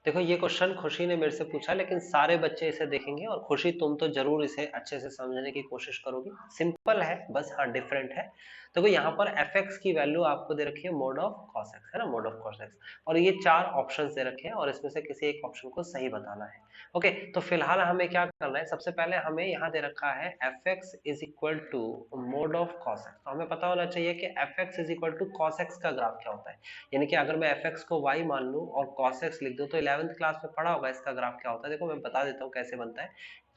देखो ये क्वेश्चन खुशी ने मेरे से पूछा, लेकिन सारे बच्चे इसे देखेंगे और खुशी तुम तो जरूर इसे अच्छे से समझने की कोशिश करोगी। सिंपल है बस, हाँ डिफरेंट है। देखो यहाँ पर एफ एक्स की वैल्यू आपको दे रखी है मोड ऑफ कॉस एक्स, है ना, मोड ऑफ कॉस एक्स। और ये 4 ऑप्शन दे रखे हैं और इसमें से किसी एक ऑप्शन को सही बताना है। ओके, तो फिलहाल हमें क्या करना है, सबसे पहले हमें यहाँ दे रखा है F X is equal to mod of cos X. तो हमें पता होना चाहिए कि F X is equal to cos X का ग्राफ क्या होता है। यानी कि अगर मैं एफ एक्स को y मान लूं और cos x लिख दूं तो 11th क्लास में पढ़ा होगा इसका ग्राफ क्या होता है। देखो मैं बता देता हूँ कैसे बनता है।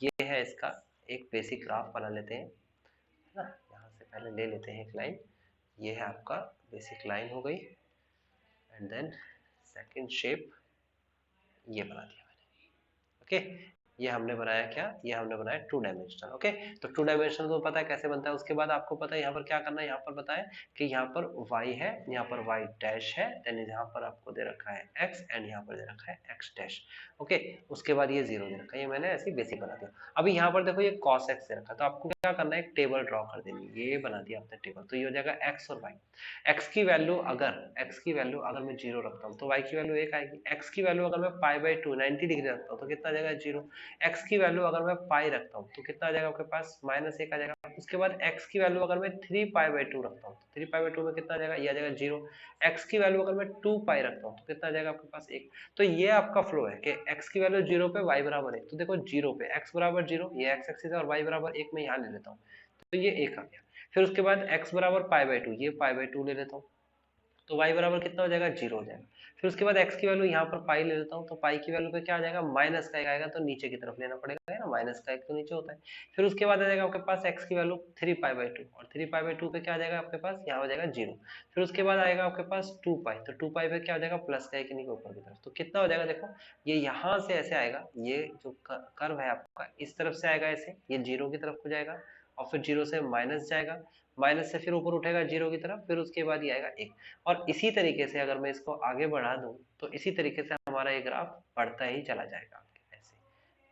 ये है इसका एक बेसिक ग्राफ बना लेते हैं, है ना। यहाँ से पहले ले लेते हैं एक लाइन। ये है आपका बेसिक लाइन हो गई, एंड देन सेकंड शेप ये बना दिया मैंने। ओके, ये हमने बनाया क्या, ये हमने बनाया 2 डायमेंशनल। ओके, तो 2 डायमेंशनल तो पता है कैसे बनता है। उसके बाद आपको पता है यहाँ पर क्या करना है। यहाँ पर बताया कि यहाँ पर y है, यहाँ पर y डैश है, देन यहाँ पर आपको दे रखा है x एंड यहाँ पर दे रखा है x डैश। ओके, उसके बाद ये 0 दे रखा है। ये मैंने ऐसे बेसिक बना दिया। अभी यहाँ पर देखो ये cos x दे रखा है, तो आपको क्या करना है, एक टेबल ड्रॉ कर देनी है। ये बना दिया आपने टेबल, तो ये हो जाएगा x और y। x की वैल्यू अगर मैं 0 रखता हूँ तो y की वैल्यू 1 आएगी। x की वैल्यू अगर मैं पाई बाई 2 90 डिग्री रखता हूँ तो कितना आ जाएगा 0। x की वैल्यू अगर मैं पाई रखता हूँ तो कितना आ जाएगा आपके पास, -1 आ जाएगा। उसके बाद x की वैल्यू अगर मैं 3 पाई बाई 2 रखता हूँ तो 3 पाई बाई 2 में कितना आ जाएगा, ये आ जाएगा 0। x की वैल्यू अगर मैं 2 पाई रखता हूँ तो कितना आ जाएगा आपके पास 1। तो ये आपका फ्लो है कि x की वैल्यू 0 पे y बराबर 1। तो देखो 0 पे x बराबर 0, ये x एक्सिस है, और y बराबर 1 मैं यहाँ ले लेता हूँ, तो ये 1 आ गया। फिर उसके बाद x बराबर पाई बाई 2, ये पाई बाई 2 ले लेता हूँ, तो y बराबर कितना हो जाएगा, 0 हो जाएगा। फिर उसके बाद x की वैल्यू यहाँ पर पाई ले लेता हूँ, तो पाई की वैल्यू पे क्या आ जाएगा, माइनस का एक आएगा, तो नीचे की तरफ लेना पड़ेगा, है ना, माइनस का एक तो नीचे होता है। फिर उसके बाद आ जाएगा आपके पास x की वैल्यू 3 पाई बाई 2, और 3 पाई बाई 2 पे क्या आ जाएगा आपके पास, यहाँ हो जाएगा 0। फिर उसके बाद आएगा आपके पास 2 पाई, तो 2 पाई पे क्या हो जाएगा, प्लस का एक नीचे ऊपर की तरफ, तो कितना हो जाएगा, देखो ये यहाँ से ऐसे आएगा, ये जो कर्व है आपका इस तरफ से आएगा ऐसे, ये 0 की तरफ को जाएगा, और फिर 0 से माइनस जाएगा, माइनस से फिर ऊपर उठेगा 0 की तरफ, फिर उसके बाद ये आएगा 1। और इसी तरीके से अगर मैं इसको आगे बढ़ा दूं तो इसी तरीके से हमारा ये ग्राफ बढ़ता ही चला जाएगा ऐसे।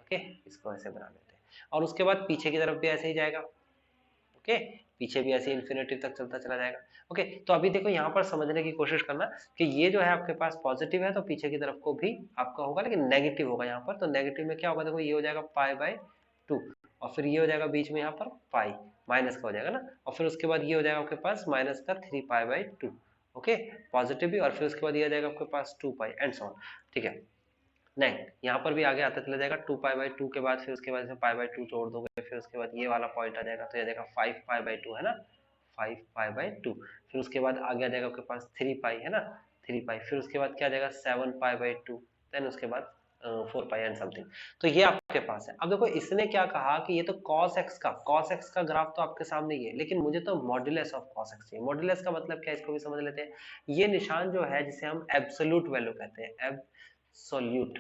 ओके, इसको ऐसे बना लेते हैं, और उसके बाद पीछे की तरफ भी ऐसे ही जाएगा। ओके, पीछे भी ऐसे इन्फिनिटी तक चलता चला जाएगा। ओके, तो अभी देखो यहाँ पर समझने की कोशिश करना कि ये जो है आपके पास पॉजिटिव है तो पीछे की तरफ को भी आपका होगा, लेकिन नेगेटिव होगा यहाँ पर। तो नेगेटिव में क्या होगा, देखो ये हो जाएगा पाई बाई 2, और फिर ये हो जाएगा बीच में यहाँ पर पाई, माइनस का हो जाएगा ना, और फिर उसके बाद ये हो जाएगा आपके पास माइनस का 3 पाई बाई 2। ओके, पॉजिटिव भी, और फिर उसके बाद ये आ जाएगा आपके पास 2 पाई एंड सो ऑन। ठीक है, नहीं यहाँ पर भी आगे आता चला जाएगा 2 पाई बाई 2 के बाद, फिर उसके बाद पाई बाई 2 जोड़ दोगे, फिर उसके बाद ये वाला पॉइंट आ जाएगा, तो ये आ जाएगा 5 पाई बाई 2, है ना, 5 पाई बाई 2। फिर उसके बाद आगे आ जाएगा आपके पास 3 पाई, है ना, 3 पाई। फिर उसके बाद क्या आ जाएगा 7 पाई बाई 2, देन उसके बाद 4 पाई एंड समथिंग। तो ये आपके पास है। अब देखो इसने क्या कहा कि ये तो cos x का ग्राफ तो आपके सामने ही है, लेकिन मुझे तो मॉड्यूलस ऑफ cos x चाहिए। मॉड्यूलस का मतलब क्या है, इसको भी समझ लेते हैं। ये निशान जो है जिसे हम एब्सोल्यूट वैल्यू कहते हैं, एब्सोल्यूट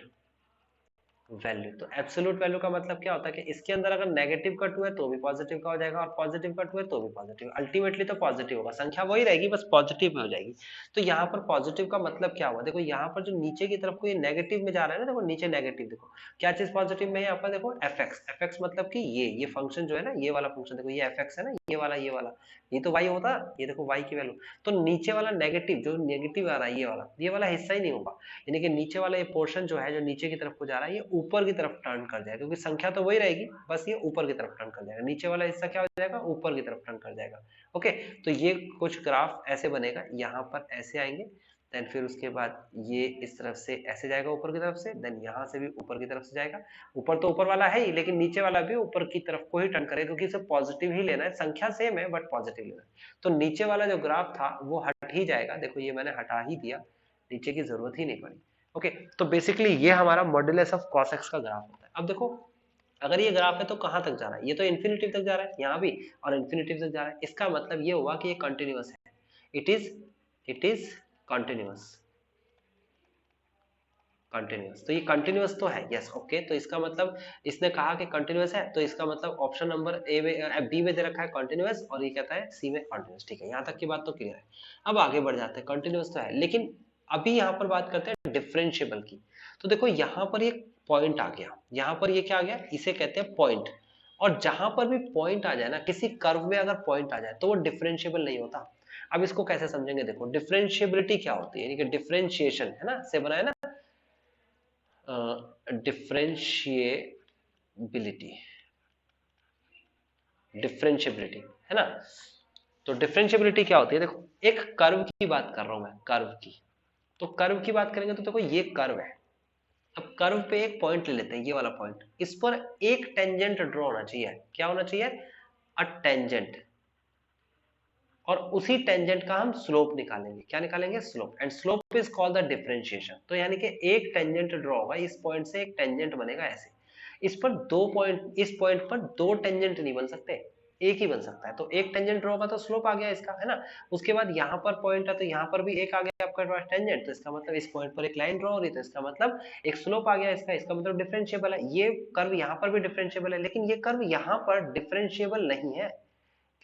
वैल्यू। तो एब्सोल्यूट वैल्यू का मतलब क्या होता है कि इसके अंदर अगर नेगेटिव का 2 है तो भी पॉजिटिव का हो जाएगा, और पॉजिटिव का 2 है तो भी पॉजिटिव, अल्टीमेटली तो पॉजिटिव होगा, संख्या वही रहेगी बस पॉजिटिव में हो जाएगी। तो यहाँ पर पॉजिटिव का मतलब क्या हुआ, देखो यहाँ पर जो नीचे की तरफ को ये नेगेटिव में जा रहा है ना, देखो नीचे नेगेटिव, देखो क्या चीज पॉजिटिव में है आपका, देखो एफ एक्स मतलब कि ये फंक्शन जो है ना, ये वाला फंक्शन, देखो ये एफ एक्स है ना, ये वाला ये तो वाई होता, ये देखो वाई की वैल्यू। तो नीचे वाला नेगेटिव, जो नेगेटिव आ रहा है ये वाला हिस्सा ही नहीं होगा, यानी कि नीचे वाला ये पोर्शन जो है जो नीचे की तरफ को जा रहा है ये ऊपर की तरफ टर्न कर जाएगा, क्योंकि संख्या तो वही रहेगी, बस ये ऊपर की तरफ टर्न कर जाएगा। नीचे वाला हिस्सा क्या हो जाएगा, ऊपर की तरफ टर्न कर जाएगा। ओके, तो ये कुछ ग्राफ ऐसे बनेगा, यहाँ पर ऐसे आएंगे, देन फिर उसके बाद ये इस तरफ से ऐसे जाएगा ऊपर की तरफ से, देन यहाँ से भी ऊपर की तरफ से जाएगा। ऊपर तो ऊपर वाला है ही, लेकिन नीचे वाला भी ऊपर की तरफ को ही टर्न करेगा, क्योंकि इसे पॉजिटिव ही लेना है, संख्या सेम है बट पॉजिटिव लेना है। तो नीचे वाला जो ग्राफ था वो हट ही जाएगा, देखो ये मैंने हटा ही दिया, नीचे की जरूरत ही नहीं पड़ी। ओके, तो बेसिकली ये हमारा मॉड्यूलस ऑफ cos x का ग्राफ होता है। अब देखो अगर ये ग्राफ है तो कहां तक जा रहा है, ये तो इन्फिनिटी तक जा रहा है यहाँ भी, और इन्फिनिटी तक जा रहा है, इसका मतलब ये हुआ कि ये कंटिन्यूअस है, इट इज कंटिन्यूअस। तो ये कंटिन्यूअस तो है, यस ओके। तो इसका मतलब इसने कहा कि कंटिन्यूअस है, तो इसका मतलब ऑप्शन नंबर ए में बी में दे रखा है कंटिन्यूअस, और ये कहता है सी में कंटिन्यूअस। ठीक है, यहाँ तक की बात तो क्लियर है। अब आगे बढ़ जाते हैं, कंटिन्यूअस तो है, लेकिन अभी यहाँ पर बात करते हैं डिफरेंशिएबल की। तो देखो यहाँ पर एक पॉइंट आ गया, यहाँ पर ये क्या आ गया, इसे कहते हैं पॉइंट। और जहां पर भी पॉइंट आ जाए ना, किसी कर्व में अगर पॉइंट आ जाए तो वो डिफरेंशिएबल नहीं होता। अब इसको कैसे समझेंगे, देखो डिफरेंशिएबिलिटी क्या होती है, यानी कि डिफरेंशिएशन है ना, से बनाया ना, डिफरेंशिएबिलिटी है ना। तो डिफरेंशिएबिलिटी क्या होती है, देखो एक कर्व की बात कर रहा हूं मैं, कर्व की। तो कर्व की बात करेंगे तो देखो ये कर्व है। अब कर्व पे एक पॉइंट ले लेते हैं, ये वाला पॉइंट, इस पर एक टेंजेंट ड्रॉ होना चाहिए। क्या होना चाहिए? A tangent. और उसी टेंजेंट का हम स्लोप निकालेंगे। क्या निकालेंगे? Slope. And slope is called the differentiation. तो यानी कि एक टेंजेंट ड्रॉ होगा, इस पॉइंट से एक टेंजेंट बनेगा ऐसे। इस पर दो पॉइंट, इस पॉइंट पर दो टेंजेंट नहीं बन सकते, एक ही बन सकता है। तो एक टेंजेंट ड्रॉ होगा तो स्लोप आ गया इसका, है ना। उसके बाद यहाँ पर पॉइंट है तो यहाँ पर भी एक आ गया आपका पास टेंजेंट, तो इसका मतलब इस पॉइंट पर एक लाइन ड्रॉ हो रही है, तो इसका मतलब एक स्लोप आ गया इसका। इसका मतलब डिफरेंशिएबल है। ये कर्व यहाँ पर भी डिफरेंशिएबल है, लेकिन ये कर्व यहाँ पर डिफरेंशिएबल नहीं है,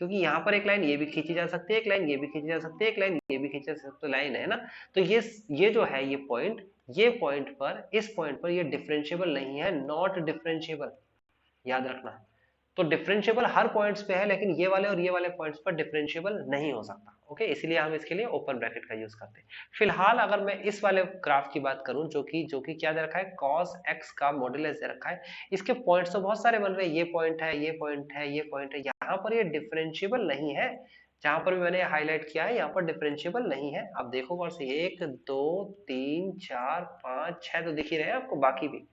क्योंकि यहाँ पर एक लाइन ये भी खींची जा सकती है, एक लाइन ये भी खींची जा सकती है, एक लाइन ये भी खींची जा सकती है, लाइन है ना। तो ये जो है ये पॉइंट पर, इस पॉइंट पर ये डिफरेंशिएबल नहीं है, नॉट डिफरेंशिएबल, याद रखना। तो डिफरेंशिएबल हर पॉइंट्स पे है, लेकिन ये वाले और ये वाले पॉइंट्स पर डिफरेंशिएबल नहीं हो सकता। ओके, इसलिए हम इसके लिए ओपन ब्रैकेट का यूज करते हैं। फिलहाल अगर मैं इस वाले ग्राफ की बात करूं, जो कि क्या दे रखा है, cos x का मॉड्यूलस दे रखा है। इसके पॉइंट्स तो बहुत सारे बन रहे हैं, ये पॉइंट है, ये पॉइंट है, ये पॉइंट है, यहाँ पर ये डिफरेंशिएबल नहीं है। जहां पर भी मैंने हाईलाइट किया है, यहाँ पर डिफरेंशिएबल नहीं है। अब देखो कौन से, 1 2 3 4 5 6 तो दिख ही रहे हैं आपको, बाकी भी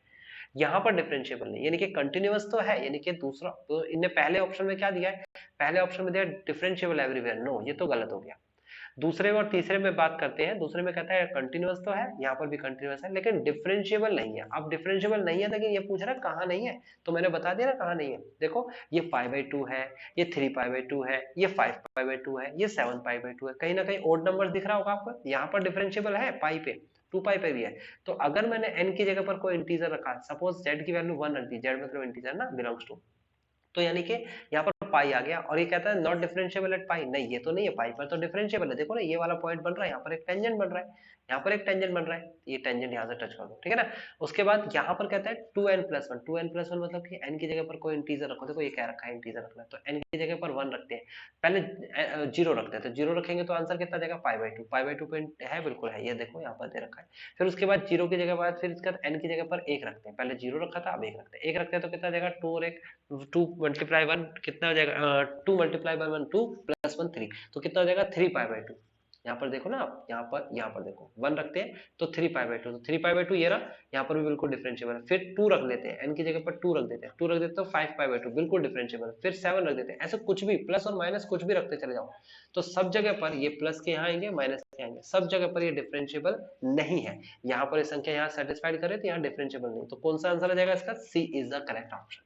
यहाँ पर डिफरेंशिएबल नहीं, यानी कि कंटिन्यूअस तो है। यानी कि दूसरा तो इनने पहले ऑप्शन में क्या दिया है, पहले ऑप्शन में दिया डिफरेंशिएबल एवरीवेयर, नो, ये तो गलत हो गया। दूसरे में और तीसरे में बात करते हैं, दूसरे में कहता है कंटिन्यूअस तो है, यहाँ पर भी कंटिन्यूअस है, लेकिन डिफरेंशिएबल नहीं है। अब डिफरेंशिएबल नहीं है, लेकिन ये पूछ रहा है कहाँ नहीं है, तो मैंने बता दिया ना कहाँ नहीं है। देखो ये π/2 है, ये 3π/2 है, ये 5π/2 है, ये 7π/2 है। कहीं ना कहीं ओड नंबर दिख रहा होगा आपको, यहाँ पर डिफरेंशिएबल है पाई पे, 2π पे भी है। तो अगर मैंने n की जगह पर कोई इंटीजर रखा, सपोज z की वैल्यू 1 रख दी, z मतलब इंटीजर ना, बिलोंग्स टू, तो यानी कि यहाँ पर पाई आ गया, और ये कहता है नॉट डिफरेंशिएबल एट पाई, नहीं ये तो नहीं है, पाई पर तो डिफरेंशिएबल है। देखो ना, ये वाला पॉइंट बन रहा है, यहाँ पर एक टेंजेंट बन रहा है, यहाँ पर एक टेंजेंट बन रहा है, ये टेंजेंट यहाँ से टच कर दो, ठीक है ना। उसके बाद यहाँ पर कहता है 2n+1, 2n+1 मतलब कि n की जगह पर कोई इंटीजर रखो। देखो ये क्या रखा है, इंटीजर रखना है, तो n की जगह पर 1 रखते हैं, पहले 0 रखते हैं, तो 0 रखेंगे तो आंसर कितना जाएगा, π/2, π/2 पे है, बिल्कुल है, ये देखो यहाँ पर दे रखा है। फिर उसके बाद 0 की जगह बाद, फिर इसके बाद n की जगह पर 1 रखते हैं, पहले 0 रखा था, अब 1 रखते हैं, 1 रखते हैं तो कितना जाएगा, 2 और 1, 2 मल्टीप्लाई 1 कितना हो जाएगा, 2 मल्टीप्लाई बाय 1 2 प्लस 1 3, तो कितना हो जाएगा 3π/2। यहाँ पर देखो ना आप, यहाँ पर देखो 1 रखते हैं तो 3π/2, तो 3π/2 ये रहा, यहाँ पर भी बिल्कुल डिफरेंशिएबल है। फिर 2 रख लेते हैं, n की जगह पर 2 रख देते हैं, 2 रख देते तो 5π/2 बिल्कुल डिफरेंशिएबल। फिर 7 रख देते हैं, ऐसे कुछ भी प्लस और माइनस कुछ भी रखते चले जाओ, तो सब जगह पर ये प्लस के यहाँ आएंगे, माइनस के आएंगे, सब जगह पर ये डिफरेंशिएबल नहीं है। यहाँ पर ये संख्या यहाँ सेटिस्फाइड करे तो यहाँ डिफरेंशिएबल नहीं, तो कौन सा आंसर आ जाएगा इसका, सी इज द करेक्ट ऑप्शन।